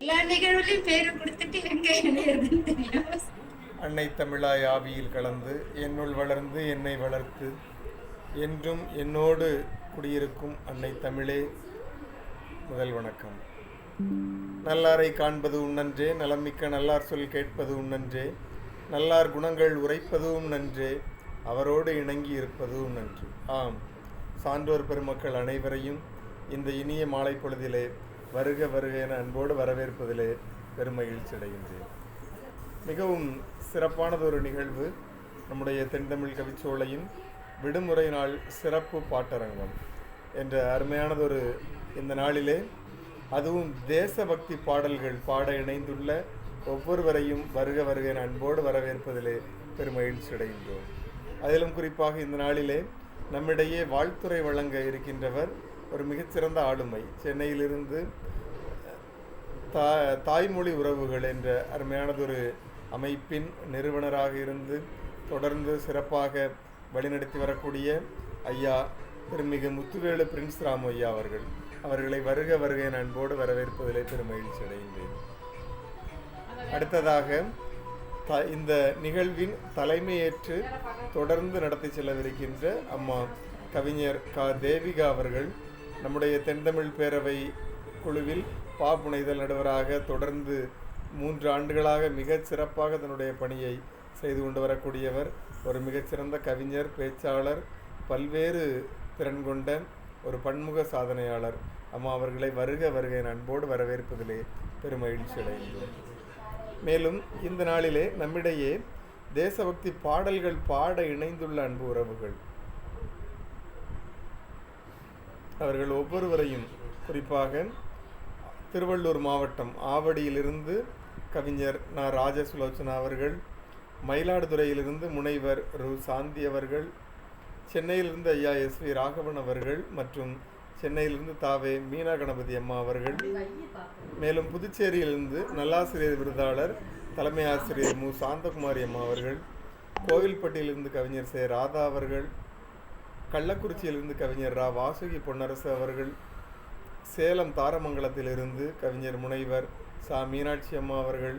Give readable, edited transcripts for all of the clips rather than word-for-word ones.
எல்லா நிகழ்வுலையும் பேரு கொடுத்துட்டு எங்க இணையதுன்னு தெரியும். அன்னை தமிழாய் ஆவியில் கலந்து என்னுள் வளர்ந்து என்னை வளர்த்து என்றும் என்னோடு குடியிருக்கும் அன்னை தமிழே முதல் வணக்கம். நல்லாரை காண்பது உன்னன்றே, நலமிக்க நல்லார் சொல் கேட்பது உன்னன்றே, நல்லார் குணங்கள் உரைப்பதும் நன்றே, அவரோடு இணங்கி இருப்பதும் நன்று. ஆம், சான்றோர் பெருமக்கள் அனைவரையும் இந்த இனிய மாலை பொழுதிலே வருக வருக என அன்போடு வரவேற்பதிலே பெருமகிழ்ச்சி அடைகின்றேன். மிகவும் சிறப்பானதொரு நிகழ்வு நம்முடைய தென்தமிழ் கவிச்சோலையின் விடுமுறை நாள் சிறப்பு பாட்டரங்கம் என்ற அருமையானதொரு இந்த நாளிலே, அதுவும் தேசபக்தி பாடல்கள் பாட இணைந்துள்ள ஒவ்வொருவரையும் வருக வருக என அன்போடு வரவேற்பதிலே பெருமகிழ்ச்சி அடைகின்றோம். அதிலும் குறிப்பாக இந்த நாளிலே நம்மிடையே வாழ்த்துறை வழங்க இருக்கின்றவர் ஒரு மிகச்சிறந்த ஆளுமை. சென்னையிலிருந்து தாய்மொழி உறவுகள் என்ற அருமையானதொரு அமைப்பின் நிறுவனராக இருந்து தொடர்ந்து சிறப்பாக வழிநடத்தி வரக்கூடிய ஐயா திருமிகு முத்துவேலு பிரின்ஸ் ராமு ஐயா அவர்களை வருக வருக என அன்போடு வரவேற்பதிலே பெருமகிழ்ச்சி அடைகின்றேன். அடுத்ததாக இந்த நிகழ்வின் தலைமையேற்று தொடர்ந்து நடத்தி செல்லவிருக்கின்ற அம்மா கவிஞர் தேவிகா அவர்கள் நம்முடைய தென்தமிழ் பேரவை குழுவில் பாப்புனைதல் நடுவராக தொடர்ந்து 3 ஆண்டுகளாக மிகச் சிறப்பாக தன்னுடைய பணியை செய்து கொண்டு வரக்கூடியவர். ஒரு மிகச்சிறந்த கவிஞர், பேச்சாளர், பல்வேறு திறன் கொண்ட ஒரு பன்முக சாதனையாளர். அம்மா அவர்களை வருக வருக என அன்போடு வரவேற்பதிலே பெருமகிழ்ச்சி அடைகின்றோம். மேலும் இந்த நாளிலே நம்மிடையே தேசபக்தி பாடல்கள் பாட இணைந்துள்ள அன்பு உறவுகள் அவர்கள் ஒவ்வொருவரையும், குறிப்பாக திருவள்ளூர் மாவட்டம் ஆவடியிலிருந்து கவிஞர் ராஜசுலோச்சனா அவர்கள், மயிலாடுதுறையிலிருந்து முனைவர் சாந்தி அவர்கள், சென்னையிலிருந்து ஐயா SV ராகவன் அவர்கள் மற்றும் சென்னையிலிருந்து தாவே மீனா கணபதி அம்மா அவர்கள், மேலும் புதுச்சேரியிலிருந்து நல்லாசிரியர் விருதாளர் தலைமை ஆசிரியர் மு சாந்தகுமாரி அம்மா அவர்கள், கோவில்பட்டியிலிருந்து கவிஞர் ராதா அவர்கள், கள்ளக்குறிச்சியிலிருந்து கவிஞர் வாசுகி பொன்னரசு அவர்கள், சேலம் தாரமங்கலத்திலிருந்து கவிஞர் முனைவர் மீனாட்சி அம்மா அவர்கள்,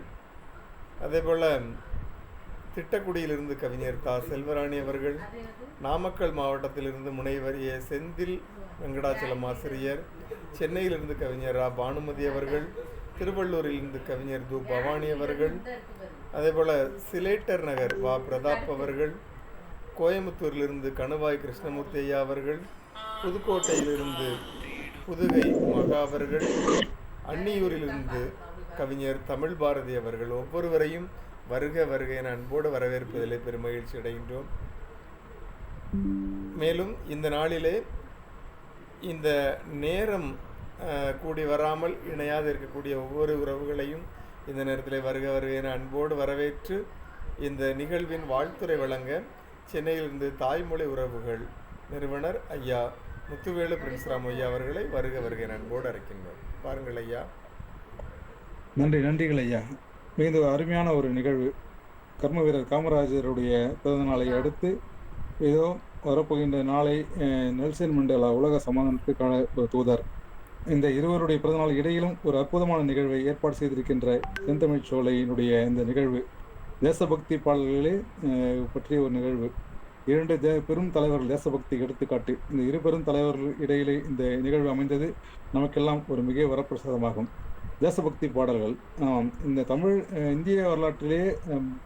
அதேபோல் திட்டக்குடியிலிருந்து கவிஞர் செல்வராணி அவர்கள், நாமக்கல் மாவட்டத்திலிருந்து முனைவர் செந்தில் வெங்கடாச்சலம் ஆசிரியர், சென்னையிலிருந்து கவிஞர் பானுமதி அவர்கள், திருவள்ளூரிலிருந்து கவிஞர் பவானி அவர்கள், அதேபோல் சிலேட்டர் நகர் பிரதாப் அவர்கள், கோயம்புத்தூரிலிருந்து கணுவாய் கிருஷ்ணமூர்த்தி ஐயா அவர்கள், புதுக்கோட்டையிலிருந்து புதுகை மகா அவர்கள், அன்னியூரிலிருந்து கவிஞர் தமிழ் பாரதி அவர்கள் ஒவ்வொருவரையும் வருக வருக என அன்போடு வரவேற்பதிலே பெருமகிழ்ச்சி அடைகின்றோம். மேலும் இந்த நாளிலே இந்த நேரம் கூடி வராமல் இணையாது இருக்கக்கூடிய ஒவ்வொரு உறவுகளையும் இந்த நேரத்தில் வருக வருக என அன்போடு வரவேற்று இந்த நிகழ்வின் வாழ்த்துறை வழங்க சென்னையிலிருந்து தாய்மொழி உறவுகள் நிறுவனர் ஐயா முத்துவேலு பிரின்ஸ் ராமு ஐயா அவர்களை வருக வருக அன்போடு அழைக்கின்றோம். பாருங்கள் ஐயா. நன்றிகள் ஐயா. மிகுந்த அருமையான ஒரு நிகழ்வு. கர்ம வீரர் காமராஜருடைய பிறந்த நாளை அடுத்து ஏதோ வரப்போகின்ற நாளை நெல்சன் மண்டேலா உலக சமாதானத்துக்கான தூதர், இந்த இருவருடைய பிறந்தநாள் இடையிலும் ஒரு அற்புதமான நிகழ்வை ஏற்பாடு செய்திருக்கின்ற தென்தமிழ் சோலையினுடைய இந்த நிகழ்வு தேசபக்தி பாடல்களே பற்றிய ஒரு நிகழ்வு. 2 பெரும் தலைவர்கள் தேசபக்தி எடுத்துக்காட்டு. இந்த 2 பெரும் தலைவர்கள் இடையிலே இந்த நிகழ்வு அமைந்தது நமக்கெல்லாம் ஒரு மிக வரப்பிரசாதமாகும். தேசபக்தி பாடல்கள் இந்த இந்திய வரலாற்றிலே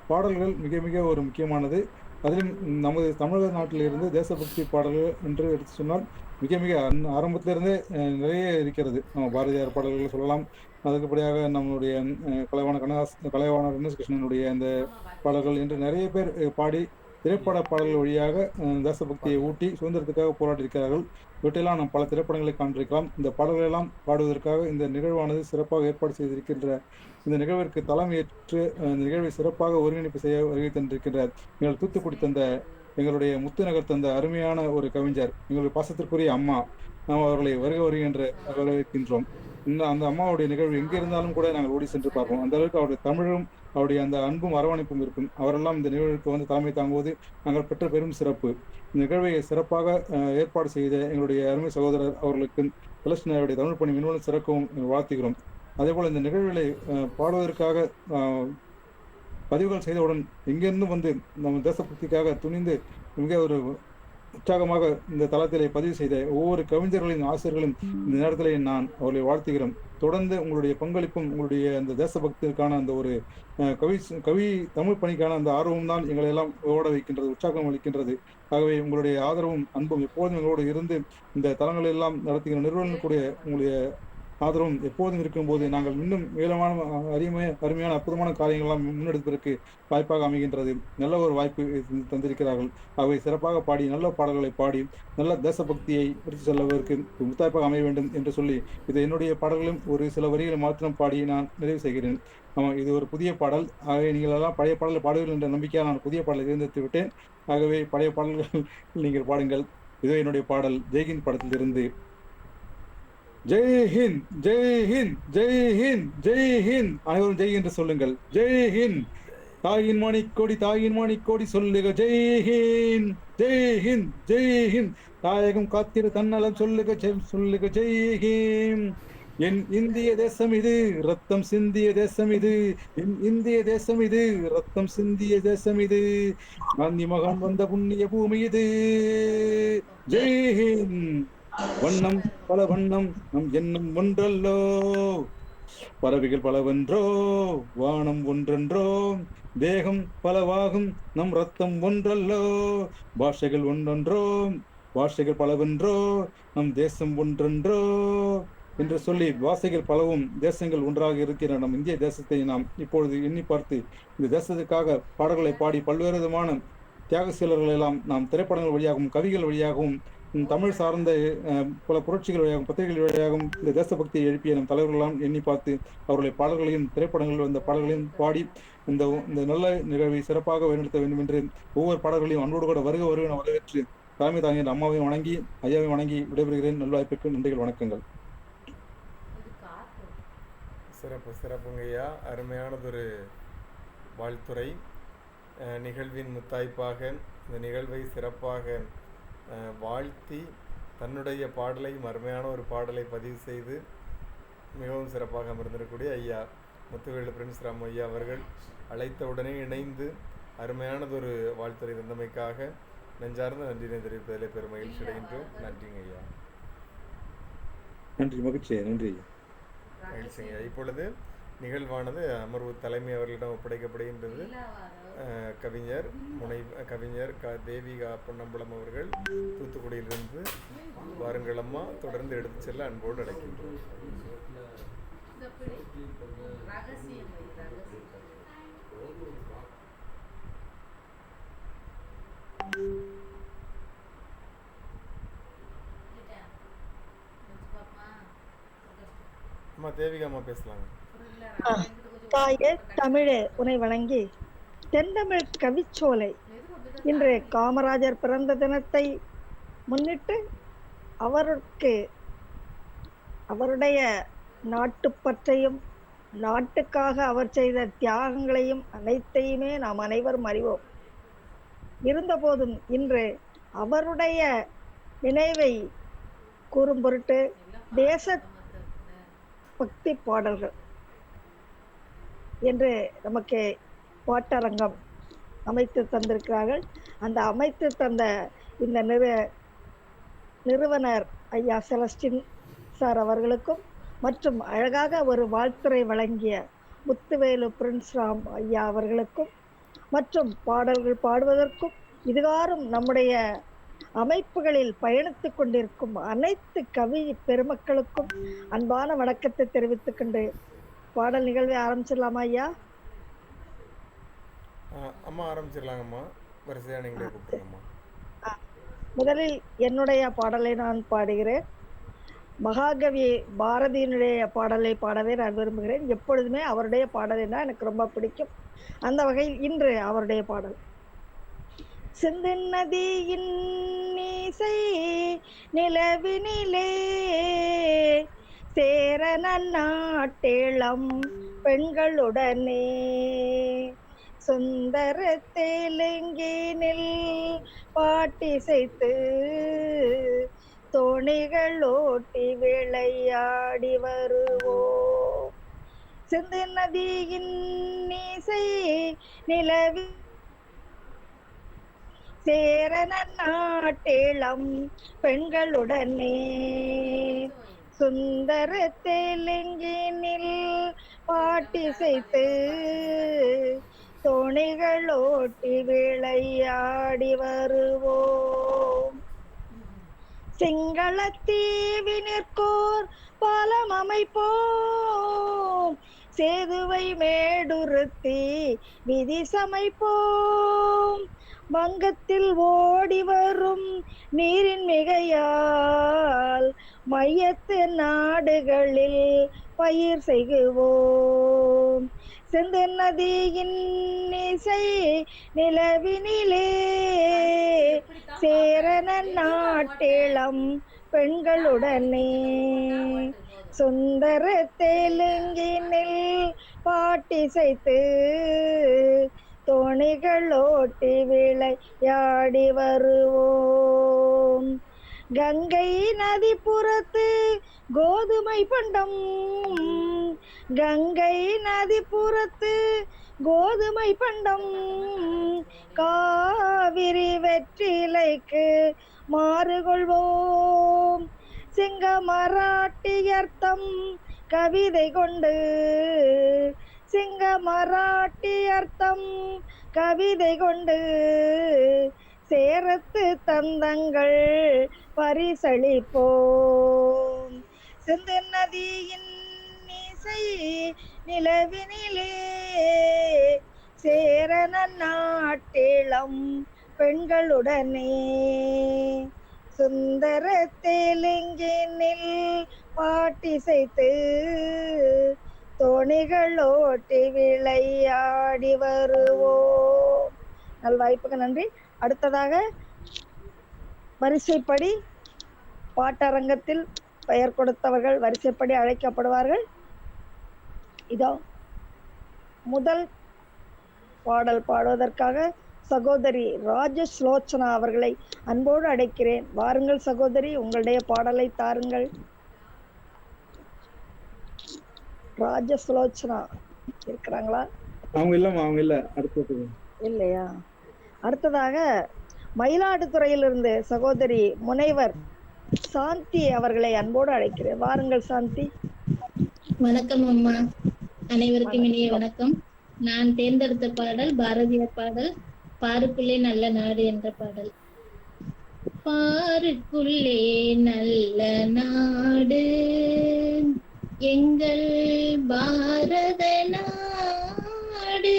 பாடல்கள் மிக மிக ஒரு முக்கியமானது. அதிலும் நமது தமிழக நாட்டிலிருந்து தேசபக்தி பாடல்கள் என்று எடுத்து சொன்னால் மிக மிக ஆரம்பத்திலிருந்தே நிறைய இருக்கிறது. பாரதியார் பாடல்கள் சொல்லலாம். அதுக்குப்படியாக நம்மளுடைய கலைவாணர் என்.எஸ். கிருஷ்ணனுடைய அந்த பாடல்கள் என்று நிறைய பேர் பாடி திரைப்பட பாடல்கள் வழியாக தேசபக்தியை ஊட்டி சுதந்திரத்துக்காக போராடியிருக்கிறார்கள். இவற்றையெல்லாம் நாம் பல திரைப்படங்களை காண்பிருக்கலாம். இந்த பாடல்களெல்லாம் பாடுவதற்காக இந்த நிகழ்வானது சிறப்பாக ஏற்பாடு செய்திருக்கின்ற இந்த நிகழ்விற்கு தலைமையேற்று இந்த நிகழ்வை சிறப்பாக ஒருங்கிணைப்பு செய்ய வருகை தந்திருக்கின்ற எங்கள் தூத்துக்குடி தந்த எங்களுடைய முத்துநகர் தந்த அருமையான ஒரு கவிஞர், எங்களுடைய பாசத்திற்குரிய அம்மா, நாம் அவர்களை வருகை என்று வரவேற்கின்றோம். அந்த அம்மாவுடைய நிகழ்வு எங்கே இருந்தாலும் கூட நாங்கள் ஓடி சென்று பார்ப்போம். அந்த அளவுக்கு அவருடைய தமிழும் அவருடைய அந்த அன்பும் அரவணைப்பும் இருக்கும். அவரெல்லாம் இந்த நிகழ்வுக்கு வந்து தலைமை தாங்குவது நாங்கள் பெற்ற பெரும் சிறப்பு. இந்த நிகழ்வை சிறப்பாக ஏற்பாடு செய்த எங்களுடைய அருமை சகோதரர் அவர்களுக்கு கலெக்ஷனருடைய தமிழ் பணி மின்வலும் சிறக்கவும் வாழ்த்துகிறோம். அதேபோல் இந்த நிகழ்வுகளை பாடுவதற்காக பதிவுகள் செய்தவுடன் எங்கிருந்து வந்து நம்ம தேசபக்திக்காக துணிந்து மிக ஒரு உற்சாகமாக இந்த தளத்திலே பதிவு செய்த ஒவ்வொரு கவிஞர்களின் ஆசிரியர்களும் இந்த நேரத்திலே நான் அவர்களை வாழ்த்துகிறோம். தொடர்ந்து உங்களுடைய பங்களிப்பும் உங்களுடைய அந்த தேசபக்திற்கான அந்த ஒரு கவி தமிழ் பணிக்கான அந்த ஆர்வம் தான் எங்களை எல்லாம் ஓட வைக்கின்றது, உற்சாகம் அளிக்கின்றது. ஆகவே உங்களுடைய ஆதரவும் அன்பும் எப்போதும் எங்களோடு இருந்து இந்த தளங்களை எல்லாம் நடத்துகிற நிறுவனங்களுடைய உங்களுடைய ஆதரவும் எப்போதும் இருக்கும்போது நாங்கள் இன்னும் மேலமான அருமையான அற்புதமான காரியங்கள்லாம் முன்னெடுப்பதற்கு வாய்ப்பாக அமைகின்றது. நல்ல ஒரு வாய்ப்பு தந்திருக்கிறார்கள். அவை சிறப்பாக பாடி நல்ல பாடல்களை பாடி நல்ல தேசபக்தியை எடுத்து செல்வதற்கு முத்தாய்ப்பாக அமைய வேண்டும் என்று சொல்லி இது என்னுடைய பாடல்களும் ஒரு சில வரிகளை மாத்திரம் பாடி நான் நிறைவு செய்கிறேன். ஆமாம், இது ஒரு புதிய பாடல். ஆகவே நீங்கள் எல்லாம் பழைய பாடலை பாடுவீர்கள் என்ற நம்பிக்கையால் நான் புதிய பாடலை தேர்ந்தெடுத்து விட்டேன். ஆகவே பழைய பாடல்கள் நீங்கள் பாடுங்கள். இதோ என்னுடைய பாடல் ஜெய்ஹிந்த் படத்திலிருந்து. ஜெய்ஹிந்த் ஜெய்ஹிந்த் ஜெய்ஹிந்த் ஜெய்ஹிந்த், அனைவரும் ஜெய் என்று சொல்லுங்கள். ஜெய்ஹிந்த், தாயின் மாணிக்கோடி தாயின் மாணிக்கோடி சொல்லுக ஜெய்ஹிந்த் ஜெய்ஹிந்த் ஜெய்ஹிந்த், தாயகம் காத்திரு தன்னலம் சொல்லுக சொல்லுக ஜெய்ஹிந்த். என் இந்திய தேசம் இது, ரத்தம் சிந்திய தேசம் இது. என் இந்திய தேசம் இது, ரத்தம் சிந்திய தேசம் இது. காந்தி மகான் வந்த புண்ணிய பூமி இது. ஜெய்ஹிந்த். வண்ணம் பல வண்ணம் நம் எண்ணம் ஒன்றல்லோ, பறவைகள் பலவென்றோ, வானம் ஒன்றென்றோ, தேகம் பலவாகும் நம் ரத்தம் ஒன்றல்லோ, பாஷைகள் ஒன்றொன்றோ, பாஷைகள் பலவென்றோ, நம் தேசம் ஒன்றென்றோ என்று சொல்லி பாஷைகள் பலவும் தேசங்கள் ஒன்றாக இருக்கிற நம் இந்திய தேசத்தை நாம் இப்பொழுது எண்ணி பார்த்து இந்த தேசத்துக்காக பாடல்களை பாடி பல்வேறு விதமான தியாகசீலர்கள் எல்லாம் நாம் திரைப்படங்கள் வழியாகவும் கவிகள் வழியாகவும் தமிழ் சார்ந்த பல புரட்சிகள் வழியாகவும் பத்திரிகைகள் வழியாகவும் இந்த தேசபக்தியை எழுப்பிய நம் தலைவர்களெல்லாம் எண்ணி பார்த்து அவர்களை பாடல்களையும் திரைப்படங்கள் வந்த பாடல்களையும் பாடி இந்த நல்ல நிகழ்வை சிறப்பாக வழிநடத்த வேண்டும் என்று ஒவ்வொரு பாடல்களையும் அன்போடு கூட வருக வருக வரவேற்று தலைமை தாங்கிய அம்மாவையும் வணங்கி ஐயாவையும் வணங்கி விடைபெறுகிறேன். நல்வாய்ப்புக்கு நன்றிகள், வணக்கங்கள். சிறப்பு சிறப்புங்க ஐயா. அருமையானதொரு வாழ்த்துறை. நிகழ்வின் முத்தாய்ப்பாக இந்த நிகழ்வை சிறப்பாக வாழ்த்தி தன்னுடைய பாடலை அருமையான ஒரு பாடலை பதிவு செய்து மிகவும் சிறப்பாக அமர்ந்திருக்கக்கூடிய ஐயா முத்துவேலு பிரின்ஸ் ராம் ஐயா அவர்கள் அழைத்தவுடனே இணைந்து அருமையானதொரு வாழ்த்துறை தந்தமைக்காக நெஞ்சார்ந்த நன்றினை தெரிவிப்பதிலே பெரும் மகிழ்ச்சி அடைகின்றோம். நன்றிங்க ஐயா. நன்றி, மகிழ்ச்சி, நன்றி, மகிழ்ச்சிங்க ஐயா. இப்பொழுது நிகழ்வானது அமர்வு தலைமை அவர்களிடம் ஒப்படைக்கப்படுகின்றது. கவிஞர் கவிஞர் தேவிகா பொன்னம்பலம் அவர்கள் தூத்துக்குடியிலிருந்து வாருங்கள் அம்மா, தொடர்ந்து எடுத்து செல்ல அன்போடு அழைக்கின்றோம். அம்மா தேவிகா அம்மா பேசலாங்க. தாயே தமிழே உனை வணங்கி தென்தமிழ் கவிச்சோலை இன்று காமராஜர் பிறந்த தினத்தை முன்னிட்டு அவருடைய நாட்டுப்பற்றையும் நாட்டுக்காக அவர் செய்த தியாகங்களையும் அனைத்தையுமே நாம் அனைவரும் அறிவோம். இருந்தபோதும் இன்று அவருடைய நினைவை கூறும் பொருட்டு தேச பக்தி பாடல்கள் என்று நமக்கு பாட்டரங்கம் அமைத்து தந்திருக்கிறார்கள். அந்த அமைத்து தந்த இந்த நிறுவனர் ஐயா செலஸ்டின் சார் அவர்களுக்கும் மற்றும் அழகாக ஒரு வாழ்த்துரை வழங்கிய முத்துவேலு பிரின்ஸ் ராம் ஐயா அவர்களுக்கும் மற்றும் பாடல்கள் பாடுவதற்கும் இதுகாரும் நம்முடைய அமைப்புகளில் பயணித்துக் கொண்டிருக்கும் அனைத்து கவி பெருமக்களுக்கும் அன்பான வணக்கத்தை தெரிவித்துக் கொண்டு பாடல் நிகழ்வை ஆரம்பிச்சிடலாமா ஐயா? அம்மா ஆரம்பிச்சிடலாங்கம்மா. வரிசையா நீங்களே கூப்பிடுங்கம்மா. முதலில் என்னுடைய பாடலை நான் பாடுகிறேன். மகாகவி பாரதியினுடைய பாடலை பாடவே நான் விரும்புகிறேன். எப்பொழுதுமே அவருடைய பாடலைன்னா எனக்கு ரொம்ப பிடிக்கும். அந்த வகையில் இன்று அவருடைய பாடல். சிந்து நதியின் இசை நிலவினிலே சேரன நாட்டேளம் பெண்களுடனே சுந்தர தெலுங்கினில் பாட்டிசைத்து தோணிகள் ஓட்டி விளையாடி வருவோம். சிந்து நதியின் இசை நிலவி சேரன நாட்டிளம் பெண்களுடனே சுந்தர தெலுங்கினில் பாட்டிசைத்து தோணிகளோட்டி விளையாடி வருவோம். சிங்களத்தீவினிற்கோர் பாலம் அமைப்போம், சேதுவை மேடுறுத்தி விதி சமைப்போம். வங்கத்தில் ஓடி வரும் நீரின் மிகையால் மையத்து நாடுகளில் பயிர் செய்குவோம். சிந்து நதியின் இசை நிலவினிலே சேரன நாட்டிளம் பெண்களுடனே சுந்தர தெலுங்கினில் பாட்டிசைத்து தோணிகளோட்டி விளையாடி வருவோம். கங்கை நதி புறத்து கோதுமை பண்டம், கங்கை நதி புறத்து கோதுமை பண்டம், காவிரி வெற்றிலைக்கு மாறுகொள்வோம். சிங்க மராட்டியர்த்தம் கவிதை கொண்டு, சிங்க மராட்டியர்த்தம் கவிதை கொண்டு சேரத்து தந்தங்கள் பரிசளிப்போம். சிந்து நதியின் இசை நிலவினிலே சேரன நாட்டிளம் பெண்களுடனே சுந்தர தெலுங்கினில் பாட்டிசைத்து தோணிகளோட்டி விளையாடி வருவோம். நல்வாய்ப்புக்கு நன்றி. அடுத்ததாக வரிசைப்படி பாட்டரங்கத்தில் பெயர் கொடுத்தவர்கள் வரிசைப்படி அழைக்கப்படுவார்கள். இதோ முதல் பாடல் பாடுவதற்காக சகோதரி ராஜஸ்லோச்சனா அவர்களை அன்போடு அழைக்கிறேன். வாருங்கள் சகோதரி, உங்களுடைய பாடலை தாருங்கள். ராஜஸ்லோச்சனா இருக்கிறாங்களா? அவங்க இல்லம்மா, அவங்க இல்ல. அடுத்தது இல்லையா? அடுத்ததாக மயிலாடுதுறையிலிருந்து சகோதரி முனைவர் சாந்தி அவர்களை அன்போடு அழைக்கிறேன். வாருங்கள் சாந்தி. வணக்கம் அம்மா, அனைவருக்கும் இனிய வணக்கம். நான் தேர்ந்தெடுத்த பாடல் பாரதியார் பாடல், பாருக்குள்ளே நல்ல நாடு என்ற பாடல். பாருக்குள்ளே நல்ல நாடு எங்கள் பாரத நாடு,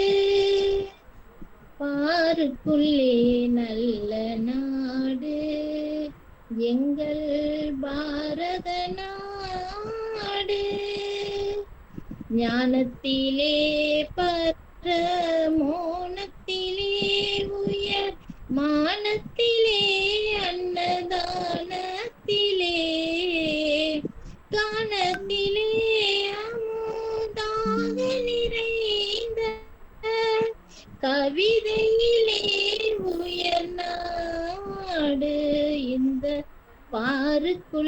பாருக்குள்ளே நல்ல நாடு எங்கள் பாரத நாடு, ஞானத்திலே பரமோனத்திலே உயர் மானத்திலே அன்னதானத்திலே கானத்திலே அமுதாக நிறைந்த கவிதையிலே உயர் நாடு இந்த பாருக்குள்